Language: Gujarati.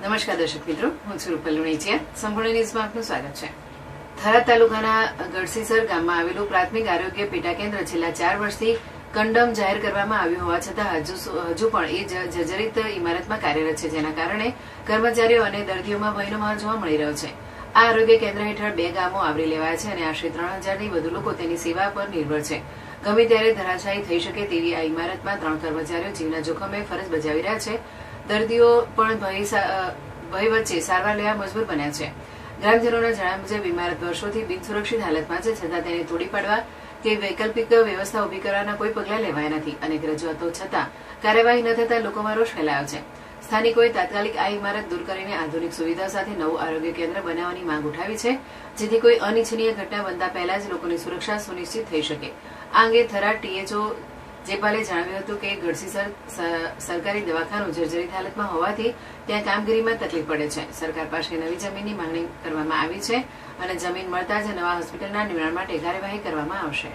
નમસ્કાર દર્શક મિત્રો, હું છું રૂપલ લુણીચિયા. સંપૂર્ણ ન્યૂઝમાં આપનું સ્વાગત છે. થરાદ તાલુકાના ગઢસીસર ગામમાં આવેલું પ્રાથમિક આરોગ્ય પેટા કેન્દ્ર છેલ્લા 4 વર્ષથી કંડમ જાહેર કરવામાં આવ્યું હોવા છતાં હજુ પણ એ જર્જરિત ઇમારતમાં કાર્યરત છે, જેના કારણે કર્મચારીઓ અને દર્દીઓમાં ભયનો માહોલ જોવા મળી રહ્યો છે. આ આરોગ્ય કેન્દ્ર હેઠળ 2 ગામો આવરી લેવાયા છે અને આશરે 3000થી વધુ લોકો તેની સેવા પર નિર્ભર છે. ગમે ત્યારે ધરાશાયી થઈ શકે તેવી આ ઇમારતમાં 3 કર્મચારીઓ જીવના જોખમે ફરજ બજાવી રહ્યા છે. દર્દીઓ પણ ભય વચ્ચે સારવાર લેવા મજબૂર બન્યા છે. ગ્રામજનોના જણાવ્યા મુજબ ઇમારત વર્ષોથી બિનસુરક્ષિત હાલતમાં છે, છતાં તેને તોડી પાડવા કે વૈકલ્પિક વ્યવસ્થા ઉભી કરવાના કોઈ પગલાં લેવાયા નથી. અનેક રજૂઆતો છતાં કાર્યવાહી ન થતાં લોકોમાં રોષ ફેલાયો છે. સ્થાનિકોએ તાત્કાલિક આ ઇમારત દૂર કરીને આધુનિક સુવિધા સાથે નવું આરોગ્ય કેન્દ્ર બનાવવાની માંગ ઉઠાવી છે, જેથી કોઈ અનિચ્છનીય ઘટના બનતા પહેલા જ લોકોની સુરક્ષા સુનિશ્ચિત થઈ શકે. આ અંગે થરાદ ટીએચઓ જેપાલે જણાવ્યું હતું કે ગઢસીસર સરકારી દવાખાનું જર્જરિત હાલતમાં હોવાથી ત્યાં કામગીરીમાં તકલીફ પડે છે. સરકાર પાસે નવી જમીનની માંગણી કરવામાં આવી છે અને જમીન મળતા જ નવા હોસ્પિટલના નિર્માણ માટે કાર્યવાહી કરવામાં આવશે.